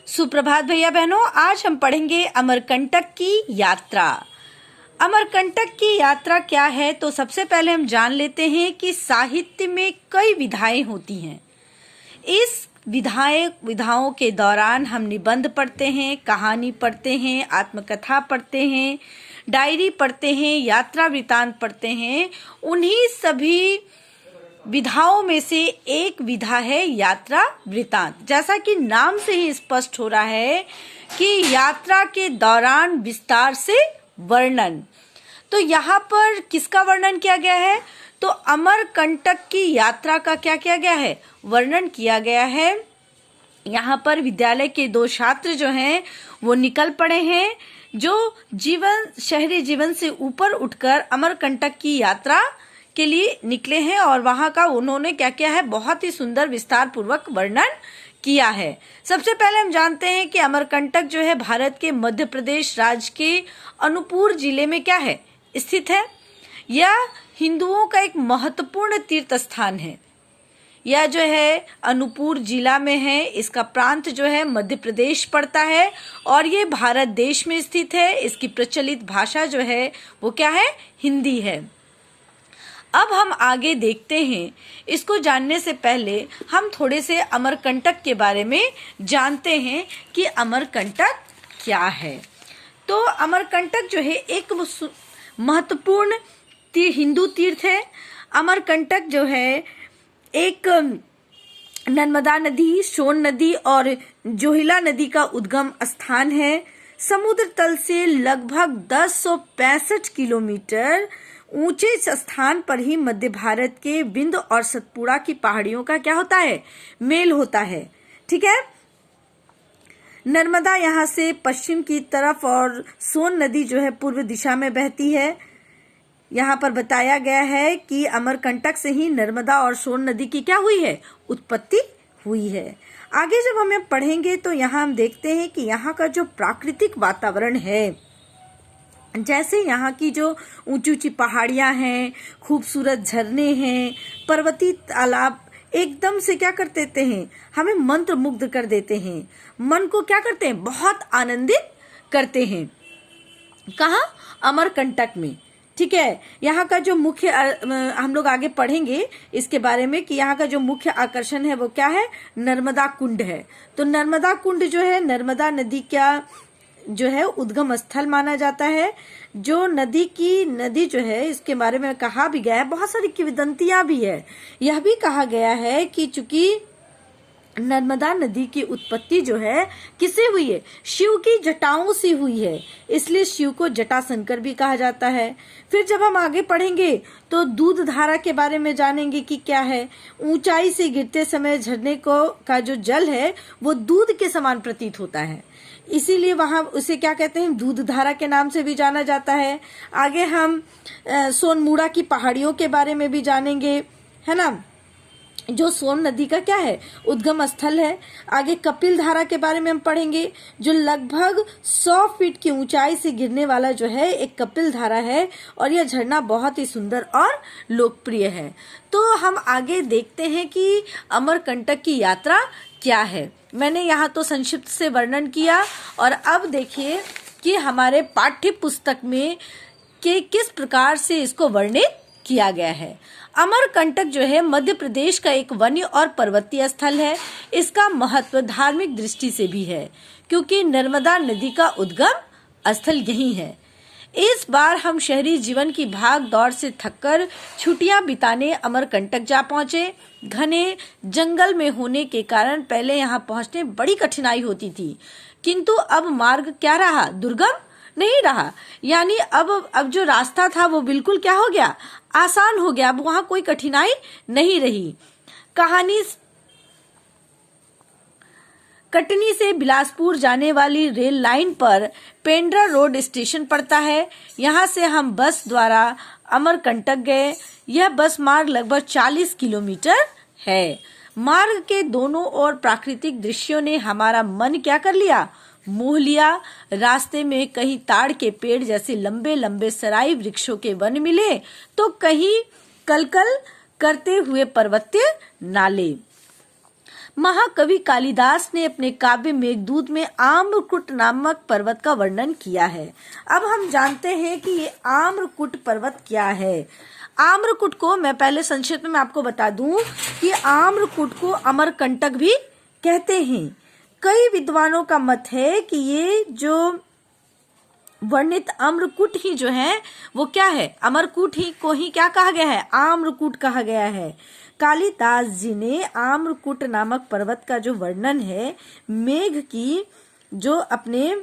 सुप्रभात भैया बहनों, आज हम पढ़ेंगे अमरकंटक की यात्रा। अमरकंटक की यात्रा क्या है, तो सबसे पहले हम जान लेते हैं कि साहित्य में कई विधाएं होती हैं। इस विधाओं के दौरान हम निबंध पढ़ते हैं, कहानी पढ़ते हैं, आत्मकथा पढ़ते हैं, डायरी पढ़ते हैं, यात्रा वृतांत पढ़ते हैं। उन्हीं सभी विधाओं में से एक विधा है यात्रा वृतांत। जैसा कि नाम से ही स्पष्ट हो रहा है कि यात्रा के दौरान विस्तार से वर्णन। तो यहाँ पर किसका वर्णन किया गया है, तो अमरकंटक की यात्रा का क्या किया गया है, वर्णन किया गया है। यहाँ पर विद्यालय के 2 छात्र जो हैं वो निकल पड़े हैं, जो शहरी जीवन से ऊपर उठकर अमरकंटक की यात्रा के लिए निकले हैं और वहां का उन्होंने क्या किया है, बहुत ही सुंदर विस्तार पूर्वक वर्णन किया है। सबसे पहले हम जानते हैं कि अमरकंटक जो है भारत के मध्य प्रदेश राज्य के अनूपपुर जिले में क्या है, स्थित है। यह हिंदुओं का एक महत्वपूर्ण तीर्थ स्थान है। यह जो है अनूपपुर जिला में है। इसका प्रांत जो है मध्य प्रदेश पड़ता है और ये भारत देश में स्थित है। इसकी प्रचलित भाषा जो है वो क्या है, हिंदी है। अब हम आगे देखते हैं। इसको जानने से पहले हम थोड़े से अमरकंटक के बारे में जानते हैं कि अमरकंटक क्या है। तो अमरकंटक जो है एक महत्वपूर्ण हिंदू तीर्थ है। अमरकंटक जो है एक नर्मदा नदी, सोन नदी और जोहिला नदी का उद्गम स्थान है। समुद्र तल से लगभग 1065 किलोमीटर ऊंचे स्थान पर ही मध्य भारत के विंध्य और सतपुड़ा की पहाड़ियों का क्या होता है, मेल होता है। ठीक है। नर्मदा यहाँ से पश्चिम की तरफ और सोन नदी जो है पूर्व दिशा में बहती है। यहाँ पर बताया गया है कि अमरकंटक से ही नर्मदा और सोन नदी की क्या हुई है, उत्पत्ति हुई है। आगे जब हमें पढ़ेंगे तो यहाँ हम देखते हैं कि यहाँ का जो प्राकृतिक वातावरण है, जैसे यहाँ की जो ऊंची ऊंची पहाड़ियाँ हैं, खूबसूरत झरने हैं, पर्वतीय तालाब एकदम से क्या कर देते हैं, हमें मंत्र मुग्ध कर देते हैं। मन को क्या करते हैं, बहुत आनंदित करते हैं। कहाँ, अमरकंटक में। ठीक है। यहाँ का जो मुख्य हम लोग आगे पढ़ेंगे इसके बारे में कि यहाँ का जो मुख्य आकर्षण है वो क्या है, नर्मदा कुंड है। तो नर्मदा कुंड जो है नर्मदा नदी का जो है उद्गम स्थल माना जाता है। जो नदी जो है इसके बारे में कहा भी गया है, बहुत सारी किंवदंतियां भी है। यह भी कहा गया है कि चूंकि नर्मदा नदी की उत्पत्ति जो है किससे हुई है, शिव की जटाओं से हुई है, इसलिए शिव को जटाशंकर भी कहा जाता है। फिर जब हम आगे पढ़ेंगे तो दूध धारा के बारे में जानेंगे कि क्या है। ऊंचाई से गिरते समय झरने का जो जल है वो दूध के समान प्रतीत होता है, इसीलिए वहां उसे क्या कहते हैं, दूध धारा के नाम से भी जाना जाता है। आगे हम सोनमुड़ा की पहाड़ियों के बारे में भी जानेंगे, है ना, जो सोन नदी का क्या है, उद्गम स्थल है। आगे कपिल धारा के बारे में हम पढ़ेंगे, जो लगभग 100 फीट की ऊंचाई से गिरने वाला जो है एक कपिल धारा है और यह झरना बहुत ही सुंदर और लोकप्रिय है। तो हम आगे देखते हैं कि अमरकंटक की यात्रा क्या है। मैंने यहाँ तो संक्षिप्त से वर्णन किया और अब देखिए कि हमारे पाठ्य पुस्तक में किस प्रकार से इसको वर्णित किया गया है। अमरकंटक जो है मध्य प्रदेश का एक वन्य और पर्वतीय स्थल है। इसका महत्व धार्मिक दृष्टि से भी है क्योंकि नर्मदा नदी का उद्गम स्थल यही है। इस बार हम शहरी जीवन की भाग दौड़ से थककर छुट्टियां बिताने अमरकंटक जा पहुंचे। घने जंगल में होने के कारण पहले यहां पहुंचने बड़ी कठिनाई होती थी, किंतु अब मार्ग क्या रहा, दुर्गम नहीं रहा। यानी अब जो रास्ता था वो बिल्कुल क्या हो गया, आसान हो गया। अब वहां कोई कठिनाई नहीं रही। कटनी से बिलासपुर जाने वाली रेल लाइन पर पेंड्रा रोड स्टेशन पड़ता है। यहाँ से हम बस द्वारा अमरकंटक गए। यह बस मार्ग लगभग 40 किलोमीटर है। मार्ग के दोनों ओर प्राकृतिक दृश्यों ने हमारा मन क्या कर लिया, मोह लिया। रास्ते में कहीं ताड़ के पेड़ जैसे लंबे लंबे सराई वृक्षों के वन मिले तो कहीं कलकल करते हुए पर्वतीय नाले। महाकवि कालिदास ने अपने काव्य मेघदूत में आम्रकूट नामक पर्वत का वर्णन किया है। अब हम जानते हैं कि ये आम्रकूट पर्वत क्या है। आम्रकूट को मैं पहले संक्षिप्त में आपको बता दूं कि आम्रकूट को अमरकंटक भी कहते हैं। कई विद्वानों का मत है कि ये जो वर्णित अम्रकूट ही जो है वो क्या है, अमरकूट ही को ही क्या कहा गया है, आम्रकूट कहा गया है। कालिदास जी ने आम्रकूट नामक पर्वत का जो वर्णन है मेघ की जो अपने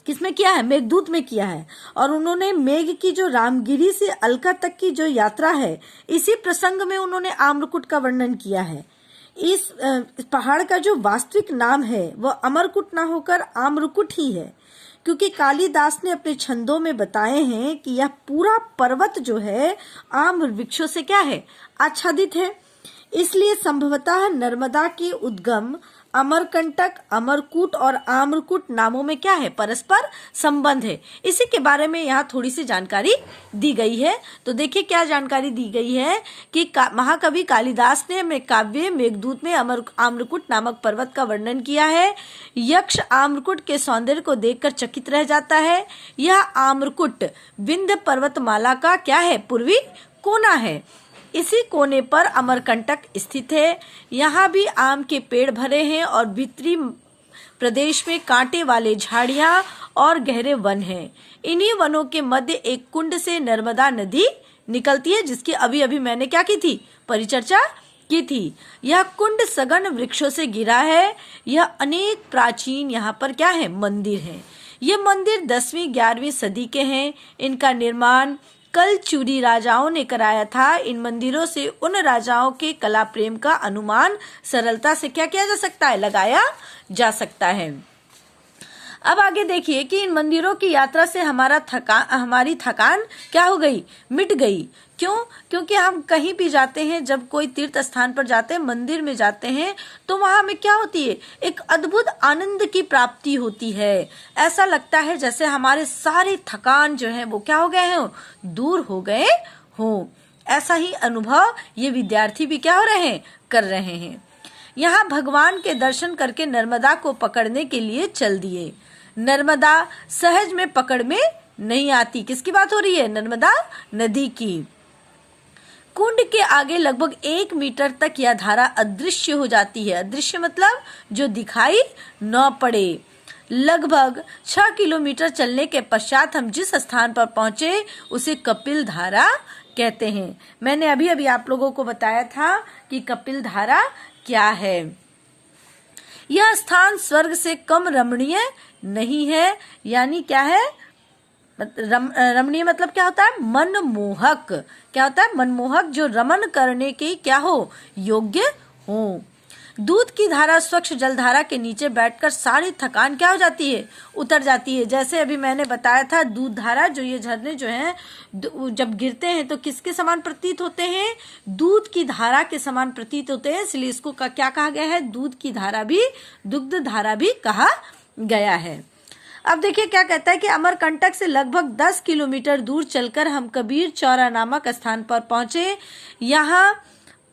किसमें किया है, मेघदूत में किया है। और उन्होंने मेघ की जो रामगिरी से अलका तक की जो यात्रा है इसी प्रसंग में उन्होंने आम्रकूट का वर्णन किया है। इस पहाड़ का जो वास्तविक नाम है वह अमरकूट ना होकर आम्रकूट ही है, क्योंकि कालिदास ने अपने छंदों में बताए हैं कि यह पूरा पर्वत जो है आम्र वृक्षों से क्या है, आच्छादित है। इसलिए संभवतः नर्मदा के उद्गम अमरकंटक, अमरकूट और आम्रकूट नामों में क्या है, परस्पर संबंध है। इसी के बारे में यहाँ थोड़ी सी जानकारी दी गई है। तो देखिए क्या जानकारी दी गई है कि महाकवि कालिदास ने अपने काव्य मेघदूत में आम्रकूट नामक पर्वत का वर्णन किया है। यक्ष आम्रकूट के सौंदर्य को देखकर चकित रह जाता है। यह आम्रकूट विंध्य पर्वतमाला का क्या है, पूर्वी कोना है। इसी कोने पर अमरकंटक स्थित है। यहाँ भी आम के पेड़ भरे हैं और भीतरी प्रदेश में कांटे वाले झाड़ियां और गहरे वन हैं। इन्हीं वनों के मध्य एक कुंड से नर्मदा नदी निकलती है, जिसकी अभी अभी मैंने क्या की थी, परिचर्चा की थी। यह कुंड सघन वृक्षों से घिरा है। यह अनेक प्राचीन यहाँ पर क्या है, मंदिर है। ये मंदिर 10वीं 11वीं सदी के हैं। इनका निर्माण कलचुरी राजाओं ने कराया था। इन मंदिरों से उन राजाओं के कला प्रेम का अनुमान सरलता से क्या किया जा सकता है, लगाया जा सकता है। अब आगे देखिए कि इन मंदिरों की यात्रा से हमारी थकान क्या हो गई, मिट गई। क्यों? क्योंकि हम कहीं भी जाते हैं, जब कोई तीर्थ स्थान पर जाते हैं, मंदिर में जाते हैं, तो वहां में क्या होती है, एक अद्भुत आनंद की प्राप्ति होती है। ऐसा लगता है जैसे हमारे सारे थकान जो है वो क्या हो गए हैं, दूर हो गए हो। ऐसा ही अनुभव ये विद्यार्थी भी क्या हो रहे हैं, कर रहे हैं। यहाँ भगवान के दर्शन करके नर्मदा को पकड़ने के लिए चल दिए। नर्मदा सहज में पकड़ में नहीं आती। किसकी बात हो रही है, नर्मदा नदी की। कुंड के आगे लगभग 1 मीटर तक यह धारा अदृश्य हो जाती है। अदृश्य मतलब जो दिखाई न पड़े। लगभग 6 किलोमीटर चलने के पश्चात हम जिस स्थान पर पहुंचे उसे कपिल धारा कहते हैं। मैंने अभी अभी आप लोगों को बताया था कि कपिल धारा क्या है। यह स्थान स्वर्ग से कम रमणीय नहीं है। यानी क्या है, रमणीय मतलब क्या होता है, मनमोहक। क्या होता है, मनमोहक, जो रमन करने के क्या हो, योग्य हो। दूध की धारा स्वच्छ जलधारा के नीचे बैठकर सारी थकान क्या हो जाती है, उतर जाती है। जैसे अभी मैंने बताया था, दूध धारा, जो ये झरने जो हैं जब गिरते हैं तो किसके समान प्रतीत होते हैं, दूध की धारा के समान प्रतीत होते हैं। इसलिए इसको क्या कहा गया है, दूध की धारा भी, दुग्ध धारा भी कहा गया है। अब देखिए क्या कहता है कि अमरकंटक से लगभग 10 किलोमीटर दूर चलकर हम कबीर चौरा नामक स्थान पर पहुंचे। यहाँ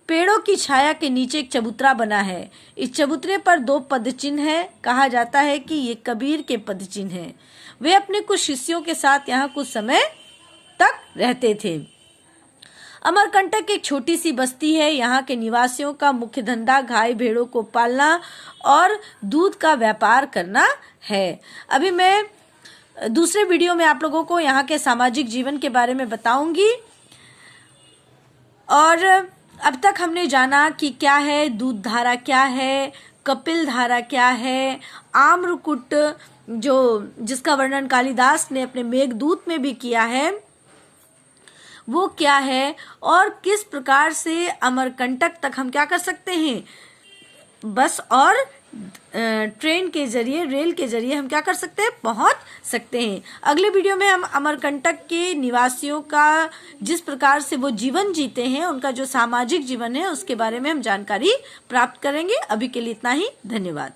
पेड़ों की छाया के नीचे एक चबूतरा बना है। इस चबूतरे पर 2 पदचिन्ह है। कहा जाता है कि ये कबीर के पदचिन्ह हैं। वे अपने कुछ शिष्यों के साथ यहाँ कुछ समय तक रहते थे। अमरकंटक एक छोटी सी बस्ती है। यहाँ के निवासियों का मुख्य धंधा गाय भेड़ों को पालना और दूध का व्यापार करना है। अभी मैं दूसरे वीडियो में आप लोगों को यहाँ के सामाजिक जीवन के बारे में बताऊंगी। और अब तक हमने जाना कि क्या है दूध धारा, क्या है कपिल धारा, क्या है आम्रकूट, जो जिसका वर्णन कालिदास ने अपने मेघदूत में भी किया है, वो क्या है, और किस प्रकार से अमरकंटक तक हम क्या कर सकते हैं, बस और ट्रेन के जरिए, रेल के जरिए हम क्या कर सकते हैं, पहुंच सकते हैं। अगले वीडियो में हम अमरकंटक के निवासियों का जिस प्रकार से वो जीवन जीते हैं, उनका जो सामाजिक जीवन है उसके बारे में हम जानकारी प्राप्त करेंगे। अभी के लिए इतना ही, धन्यवाद।